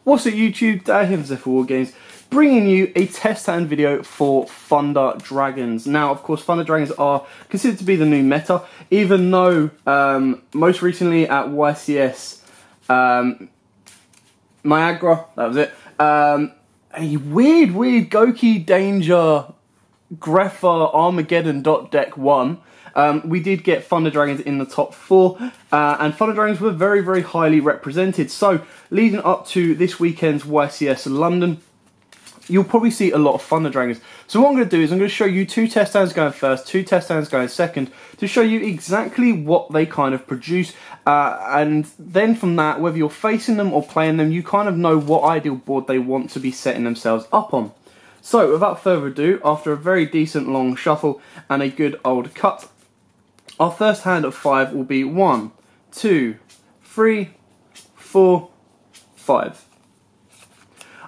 What's up YouTube, Dan here from Zephyr Wargames, bringing you a test hand video for Thunder Dragons. Now of course Thunder Dragons are considered to be the new meta, even though most recently at YCS Niagara, that was it, a weird Goki Danger Grepher Armageddon deck won. We did get Thunder Dragons in the top 4, and Thunder Dragons were very highly represented. So, leading up to this weekend's YCS London, you'll probably see a lot of Thunder Dragons. So what I'm going to do is I'm going to show you 2 test hands going first, 2 test hands going second, to show you exactly what they kind of produce, and then from that, whether you're facing them or playing them, you kind of know what ideal board they want to be setting themselves up on. So, without further ado, after a very decent long shuffle and a good old cut, our first hand of 5 will be 1, 2, 3, 4, 5.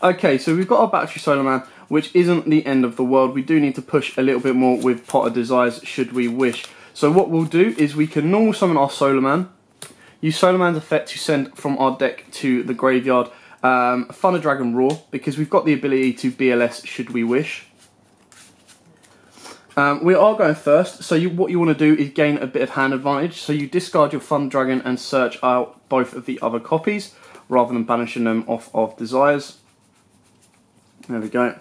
Okay, so we've got our Battery Solar Man, which isn't the end of the world. We do need to push a little bit more with Pot of Desires, should we wish. So what we'll do is we can normal summon our Solar Man, use Solar Man's effect to send from our deck to the graveyard Thunder Dragon Roar, because we've got the ability to BLS should we wish. We are going first, so what you want to do is gain a bit of hand advantage. So you discard your Thunder Dragon and search out both of the other copies, rather than banishing them off of Desires. There we go.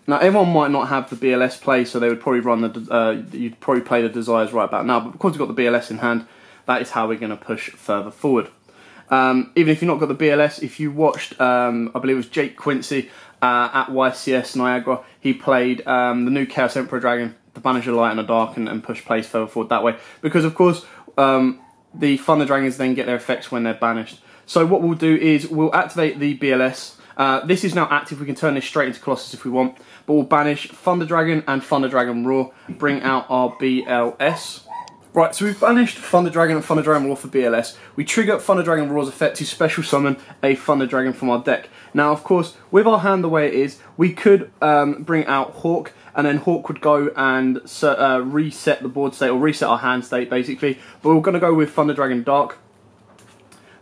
Now everyone might not have the BLS play, so they would probably run the you'd probably play the Desires right about now. But because we've got the BLS in hand, that is how we're going to push further forward. Even if you've not got the BLS, if you watched, I believe it was Jake Quincy at YCS Niagara, he played the new Chaos Emperor Dragon, the banish a light and a dark, and push plays further forward that way. Because of course, the Thunder Dragons then get their effects when they're banished. So what we'll do is we'll activate the BLS. This is now active, we can turn this straight into Colossus if we want, but we'll banish Thunder Dragon and Thunder Dragon Roar, bring out our BLS. Right, so we've banished Thunder Dragon and Thunder Dragon Roar for BLS. We trigger Thunder Dragon Roar's effect to special summon a Thunder Dragon from our deck. Now, of course, with our hand the way it is, we could bring out Hawk, and then Hawk would go and reset the board state, or reset our hand state, basically. But we're going to go with Thunder Dragon Dark.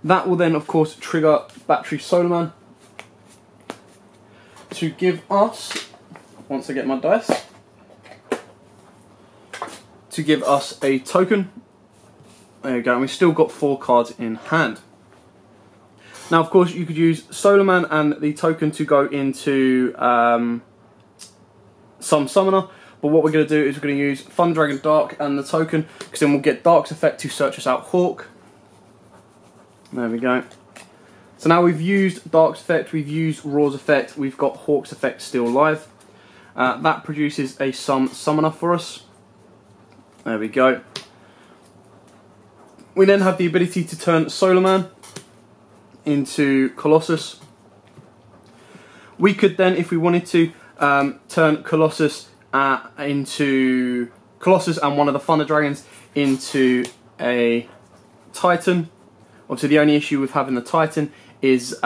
That will then, of course, trigger Battery Solar Man to give us, once I get my dice, to give us a token. There we go, and we've still got 4 cards in hand. Now of course you could use Solar Man and the token to go into some summoner, but what we're going to do is we're going to use Thunder Dragon Dark and the token, because then we'll get Dark's effect to search us out Hawk. There we go. So now we've used Dark's effect, we've used Roar's effect, we've got Hawk's effect still live. That produces a summoner for us. There we go. We then have the ability to turn Solar Man into Colossus. We could then, if we wanted to, turn Colossus into Colossus and one of the Thunder Dragons into a Titan. Obviously the only issue with having the Titan is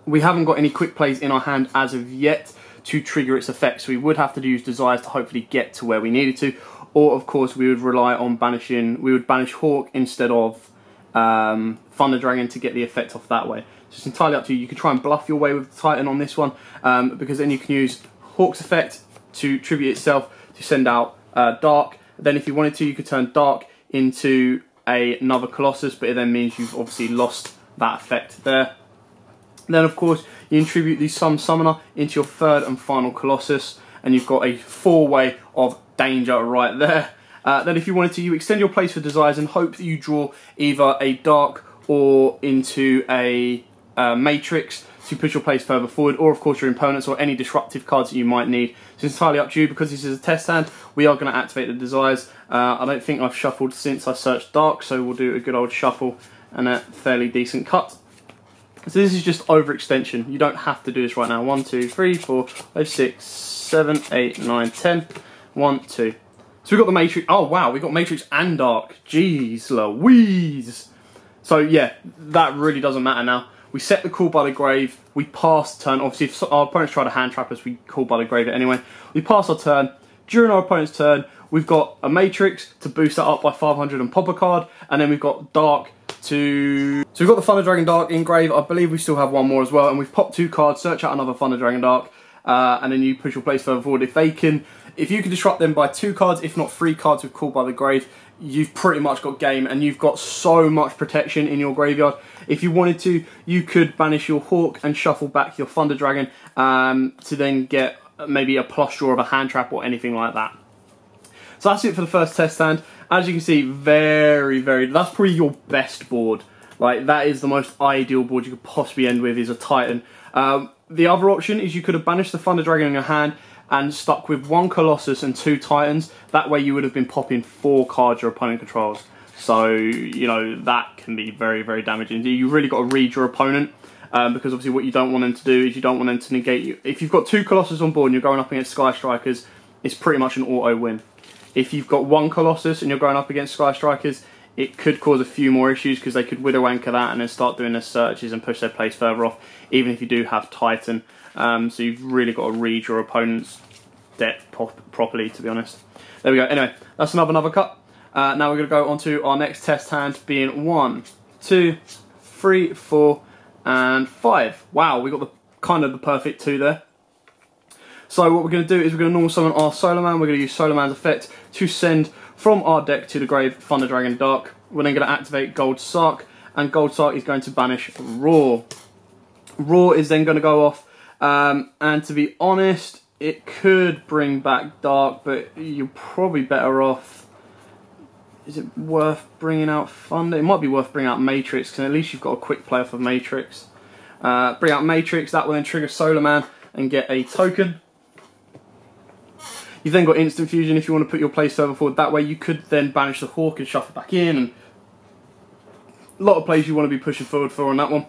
we haven't got any quick plays in our hand as of yet to trigger its effects. So we would have to use Desires to hopefully get to where we needed to, or of course we would rely on banishing, we would banish Hawk instead of Thunder Dragon to get the effect off that way. So it's entirely up to you. You could try and bluff your way with the Titan on this one, because then you can use Hawk's effect to tribute itself to send out Dark. Then if you wanted to, you could turn Dark into another Colossus, but it then means you've obviously lost that effect there. Then of course you contribute the Summoner into your 3rd and final Colossus, and you've got a 4-way of danger right there. Then if you wanted to, you extend your plays for Desires and hope that you draw either a Dark or into a Matrix to push your plays further forward, or of course your opponents or any disruptive cards that you might need. So it's entirely up to you. Because this is a test hand, we are going to activate the Desires. I don't think I've shuffled since I searched Dark, so we'll do a good old shuffle and a fairly decent cut. So this is just overextension. You don't have to do this right now. 1, 2, 3, 4, 5, 6, 7, 8, 9, 10. 1, 2. So we've got the Matrix. Oh wow, we've got Matrix and Dark. Jeez Louise. So yeah, that really doesn't matter now. We set the Call by the Grave. We pass turn. Obviously, if our opponents try to hand trap us, we Call by the Grave it anyway. We pass our turn. During our opponent's turn, we've got a Matrix to boost that up by 500 and pop a card. And then we've got Dark to So we've got the Thunder Dragon Dark engrave. I believe we still have one more as well, and we've popped 2 cards, search out another Thunder Dragon Dark, and then you push your place further forward. If you can disrupt them by 2 cards, if not 3 cards with Call by the Grave, you've pretty much got game, and you've got so much protection in your graveyard. If you wanted to, you could banish your Hawk and shuffle back your Thunder Dragon to then get maybe a plus draw of a hand trap or anything like that. So that's it for the first test hand. As you can see, that's probably your best board. Like, that is the most ideal board you could possibly end with, is a Titan. The other option is you could have banished the Thunder Dragon in your hand and stuck with 1 Colossus and 2 Titans. That way you would have been popping 4 cards your opponent controls. So, you know, that can be very damaging. You really got to read your opponent, because obviously what you don't want them to do is you don't want them to negate you. If you've got 2 Colossus on board and you're going up against Sky Strikers, it's pretty much an auto win. If you've got 1 Colossus and you're going up against Sky Strikers, it could cause a few more issues, because they could Widow Anchor that and then start doing their searches and push their place further off, even if you do have Titan. So you've really got to read your opponent's deck properly, to be honest. There we go. Anyway, that's another cut. Now we're going to go on to our next test hand, being 1, 2, 3, 4, and 5. Wow, we got the kind of the perfect 2 there. So what we're going to do is we're going to normal summon our Solar Man. We're going to use Solar Man's effect to send from our deck to the grave Thunder Dragon Dark. We're then going to activate Gold Sark, and Gold Sark is going to banish Roar. Roar is then going to go off, and to be honest, it could bring back Dark, but you're probably better off. Is it worth bringing out Thunder? It might be worth bringing out Matrix, because at least you've got a quick play off of Matrix. Bring out Matrix, that will then trigger Solar Man and get a token. You've then got Instant Fusion if you want to put your place further forward. That way you could then banish the Hawk and shuffle back in. And a lot of plays you want to be pushing forward for on that one.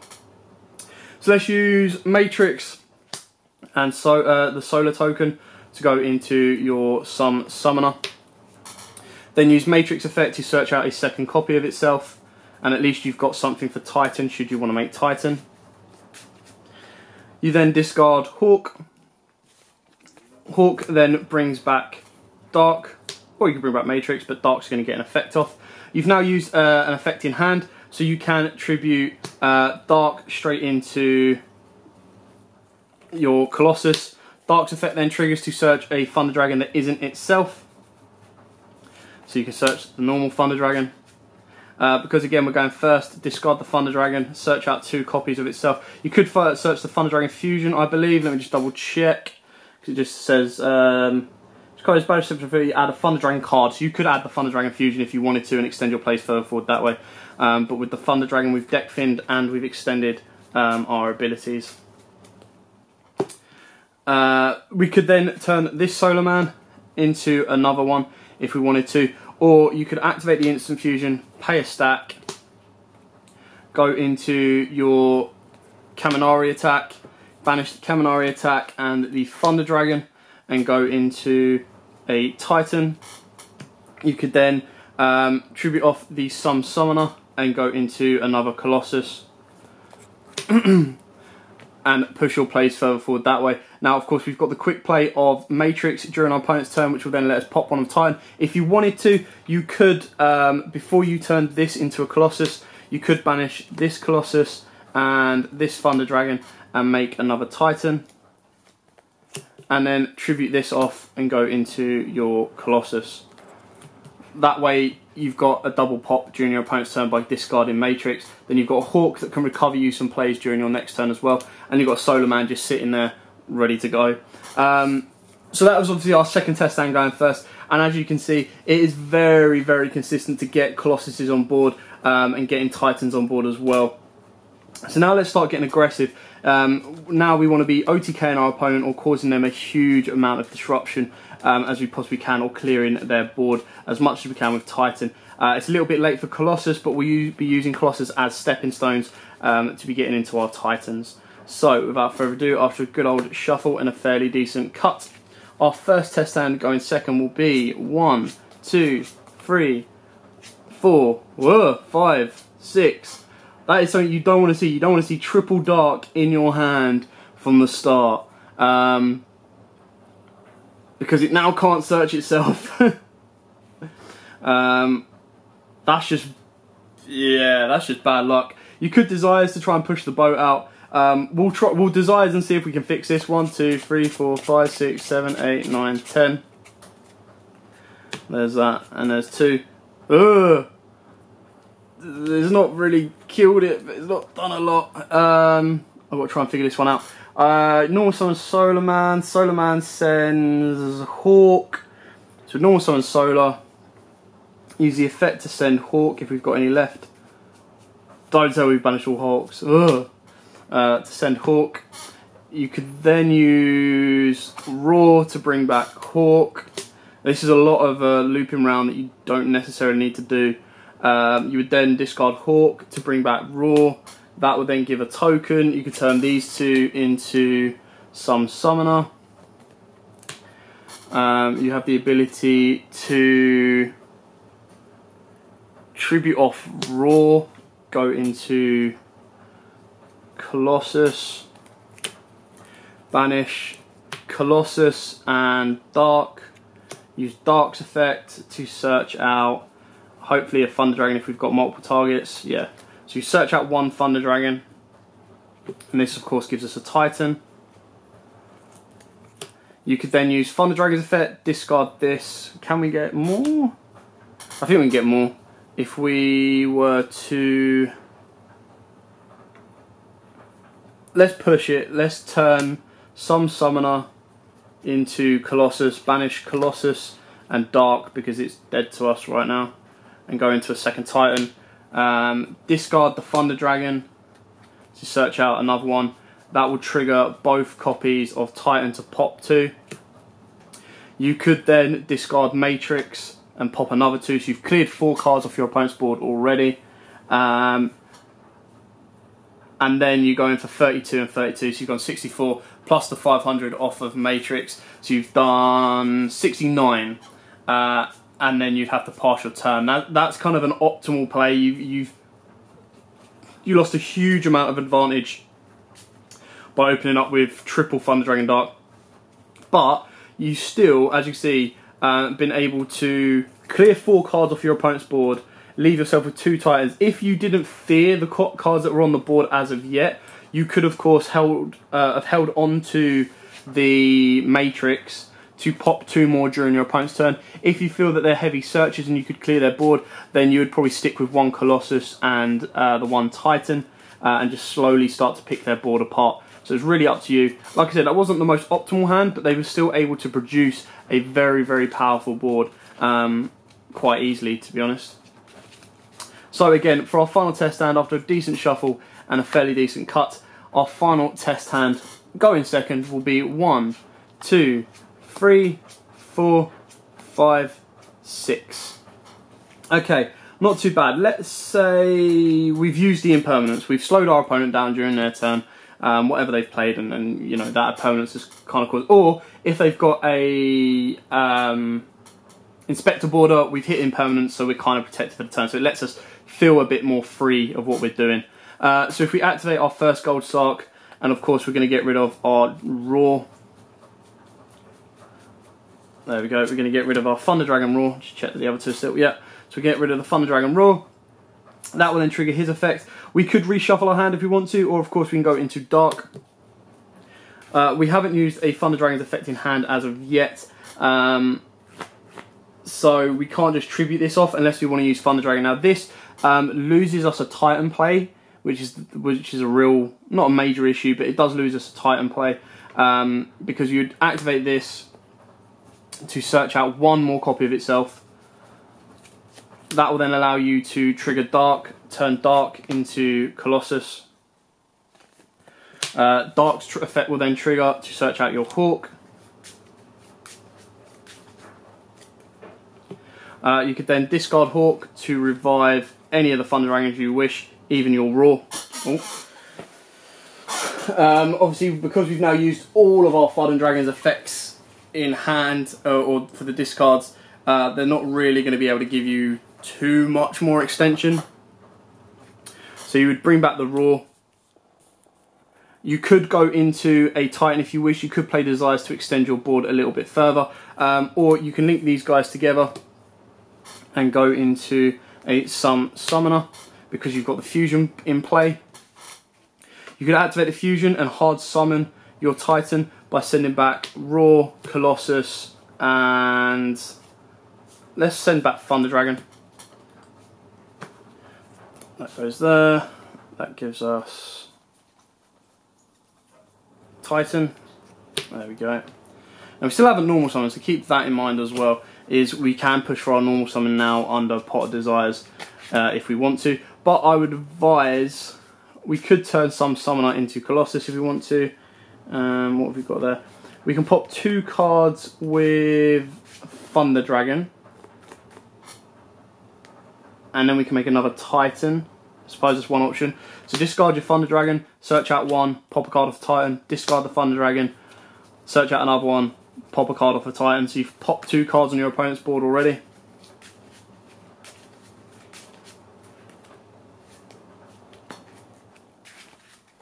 So let's use Matrix and the Solar token to go into your Summoner. Then use Matrix effect to search out a 2nd copy of itself. And at least you've got something for Titan should you want to make Titan. You then discard Hawk. Hawk then brings back Dark, or you can bring back Matrix, but Dark's going to get an effect off. You've now used an effect in hand, so you can tribute Dark straight into your Colossus. Dark's effect then triggers to search a Thunder Dragon that isn't itself. So you can search the normal Thunder Dragon. Because again, we're going first, discard the Thunder Dragon, search out 2 copies of itself. You could search the Thunder Dragon Fusion, I believe. Let me just double check. It just says, add a Thunder Dragon card. So you could add the Thunder Dragon Fusion if you wanted to and extend your place further forward that way. But with the Thunder Dragon, we've deck finned and we've extended our abilities. We could then turn this Solar Man into another one if we wanted to. Or you could activate the Instant Fusion, pay a stack, go into your Kaminari attack, banish the Kaminari attack and the Thunder Dragon, and go into a Titan. You could then tribute off the Summoner and go into another Colossus and push your plays further forward that way. Now, of course, we've got the quick play of Matrix during our opponent's turn, which will then let us pop one of Titan. If you wanted to, you could, before you turned this into a Colossus, you could banish this Colossus and this Thunder Dragon and make another Titan. And then tribute this off and go into your Colossus. That way, you've got a double pop during your opponent's turn by discarding Matrix. Then you've got a Hawk that can recover you some plays during your next turn as well. And you've got a Solar Man just sitting there, ready to go. So that was obviously our second test stand going first. And as you can see, it is very consistent to get Colossuses on board and getting Titans on board as well. So now let's start getting aggressive. Now we want to be OTKing our opponent or causing them a huge amount of disruption as we possibly can, or clearing their board as much as we can with Titan. It's a little bit late for Colossus, but we'll be using Colossus as stepping stones to be getting into our Titans. So without further ado, after a good old shuffle and a fairly decent cut, our first test hand going second will be 1, 2, 3, 4, 5, 6. That is something you don't want to see. You don't want to see triple dark in your hand from the start. Because it now can't search itself. That's just bad luck. You could Desires to try and push the boat out. We'll Desires and see if we can fix this. 1, 2, 3, 4, 5, 6, 7, 8, 9, 10. There's that, and there's 2. Ugh! It's not really killed it, but it's not done a lot. I've got to try and figure this one out. Normal summon Solar Man. Solar Man sends Hawk. So normal summon Solar. Use the effect to send Hawk if we've got any left. Don't tell we've banished all Hawks. Ugh. To send Hawk. You could then use Roar to bring back Hawk. This is a lot of looping round that you don't necessarily need to do. You would then discard Hawk to bring back Roar. That would then give a token. You could turn these 2 into some summoner. You have the ability to tribute off Roar, go into Colossus, banish Colossus and Dark. Use Dark's effect to search out hopefully a Thunder Dragon if we've got multiple targets. Yeah. So you search out 1 Thunder Dragon, and this of course gives us a Titan. You could then use Thunder Dragon's effect, discard this. Can we get more? I think we can get more. If we were to... Let's push it. Let's turn some summoner into Colossus, banish Colossus and Dark because it's dead to us right now, and go into a second Titan. Discard the Thunder Dragon to search out another one. That will trigger both copies of Titan to pop 2. You could then discard Matrix and pop another 2, so you've cleared 4 cards off your opponent's board already. And then you go in for 32 and 32, so you've gone 64 plus the 500 off of Matrix, so you've done 69. And then you'd have to pass your turn. That's kind of an optimal play. You lost a huge amount of advantage by opening up with triple Thunder Dragon Dark, but you still, as you see, been able to clear 4 cards off your opponent's board, leave yourself with 2 Titans. If you didn't fear the cards that were on the board as of yet, you could of course have held on to the Matrix to pop 2 more during your opponent's turn. If you feel that they're heavy searches and you could clear their board, then you would probably stick with 1 Colossus and the 1 Titan and just slowly start to pick their board apart. So it's really up to you. Like I said, that wasn't the most optimal hand, but they were still able to produce a very, very powerful board quite easily, to be honest. So again, for our final test hand, after a decent shuffle and a fairly decent cut, our final test hand, going second, will be 1, 2, 3, 4, 5, 6. Okay, not too bad. Let's say we've used the impermanence. We've slowed our opponent down during their turn, whatever they've played, and you know that impermanence has kind of caused. Or if they've got a inspector border, we've hit impermanence, so we're kind of protected for the turn. So it lets us feel a bit more free of what we're doing. So if we activate our first Gold Sark, and of course we're going to get rid of our Roar. There we go, we're going to get rid of our Thunder Dragon Roar. Just check that the other 2 are still, yeah. So we get rid of the Thunder Dragon Roar. That will then trigger his effect. We could reshuffle our hand if we want to, or of course we can go into Dark. We haven't used a Thunder Dragon's effect in hand as of yet. So we can't just tribute this off unless we want to use Thunder Dragon. Now this loses us a Titan play, which is a real, not a major issue, but it does lose us a Titan play because you'd activate this to search out 1 more copy of itself. That will then allow you to trigger Dark, turn Dark into Colossus. Dark's effect will then trigger to search out your Hawk. You could then discard Hawk to revive any of the Thunder Dragons you wish, even your Roar. Oh. Obviously, because we've now used all of our Thunder Dragons effects in hand, or for the discards, they're not really going to be able to give you too much more extension. So you would bring back the Roar. You could go into a Titan if you wish. You could play Desires to extend your board a little bit further, or you can link these guys together and go into a Summoner, because you've got the fusion in play. You could activate the fusion and hard summon your Titan by sending back Raw, Colossus, and let's send back Thunder Dragon. That goes there. That gives us Titan. There we go. And we still have a normal summon, so keep that in mind as well. Is we can push for our normal summon now under Pot of Desires if we want to. But I would advise we could turn some summoner into Colossus if we want to. What have we got there? We can pop 2 cards with Thunder Dragon. And then we can make another Titan. I suppose that's one option. So discard your Thunder Dragon, search out 1, pop a card off the Titan, discard the Thunder Dragon, search out another 1, pop a card off the Titan. So you've popped 2 cards on your opponent's board already.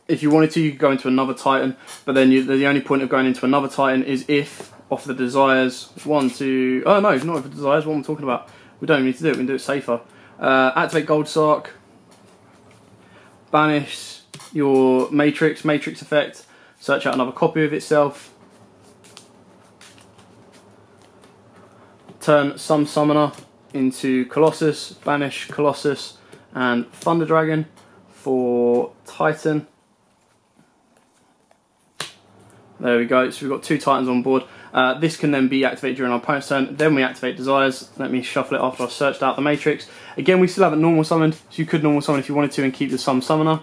If you wanted to, you could go into another Titan, but then the only point of going into another Titan is if, off the Desires, 1, 2... Oh no, not off the Desires, what am I talking about? We don't need to do it, we can do it safer. Activate Gold Sark, banish your Matrix effect, search out another copy of itself, turn some summoner into Colossus, banish Colossus and Thunder Dragon for Titan. There we go, so we've got 2 Titans on board. This can then be activated during our opponent's turn. Then we activate Desires. Let me shuffle it after I've searched out the Matrix. Again, we still haven't normal summoned, so you could normal summon if you wanted to and keep the Some Summoner.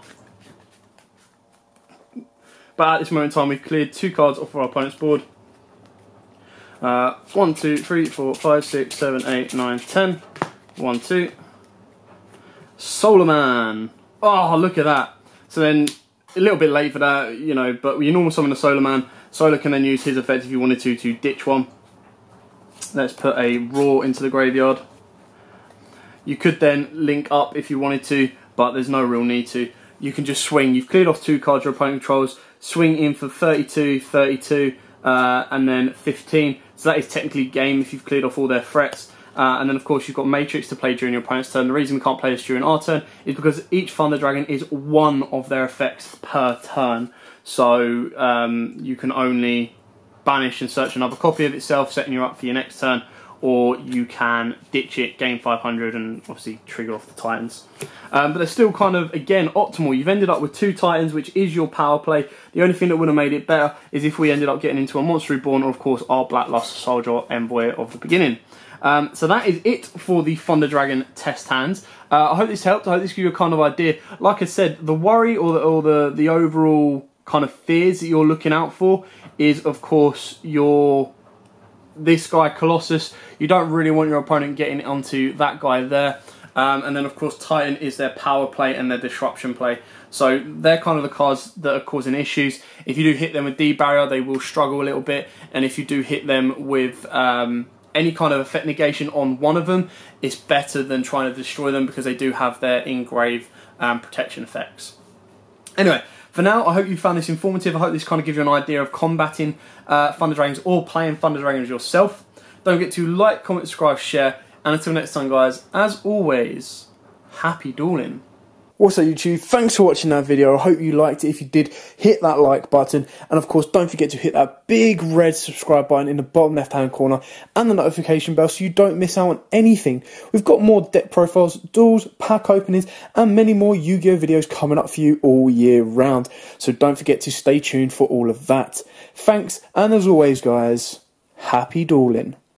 But at this moment in time, we've cleared 2 cards off of our opponent's board. 1, 2, 3, 4, 5, 6, 7, 8, 9, 10. 1, 2. Solar Man. Oh, look at that. So then, a little bit late for that, you know, but you normal summon a Solar Man. Solar can then use his effect if you wanted to ditch one. Let's put a Raw into the graveyard. You could then link up if you wanted to, but there's no real need to. You can just swing. You've cleared off 2 cards your opponent controls. Swing in for 32, 32, and then 15. So that is technically game if you've cleared off all their threats. And then of course you've got Matrix to play during your opponent's turn. The reason we can't play this during our turn is because each Thunder Dragon is 1 of their effects per turn. So you can only banish and search another copy of itself, setting you up for your next turn, or you can ditch it, gain 500 and obviously trigger off the Titans. But they're still kind of, again, optimal. You've ended up with 2 Titans, which is your power play. The only thing that would have made it better is if we ended up getting into a Monster Reborn, or of course our Blackluster Soldier Envoy of the beginning. So that is it for the Thunder Dragon test hands. I hope this helped. I hope this gives you a kind of idea. Like I said, the worry or the overall kind of fears that you're looking out for is, of course, this guy Colossus. You don't really want your opponent getting onto that guy there. And then, of course, Titan is their power play and their disruption play. So they're kind of the cards that are causing issues. If you do hit them with D-Barrier, they will struggle a little bit. And if you do hit them with any kind of effect negation on one of them, it's better than trying to destroy them because they do have their engrave protection effects. Anyway, for now, I hope you found this informative. I hope this kind of gives you an idea of combating Thunder Dragons or playing Thunder Dragons yourself. Don't forget to like, comment, subscribe, share. And until next time, guys, as always, happy dueling. Also, YouTube, thanks for watching that video. I hope you liked it. If you did, hit that like button. And of course, don't forget to hit that big red subscribe button in the bottom left-hand corner and the notification bell so you don't miss out on anything. We've got more deck profiles, duels, pack openings, and many more Yu-Gi-Oh! Videos coming up for you all year round. So don't forget to stay tuned for all of that. Thanks, and as always, guys, happy dueling.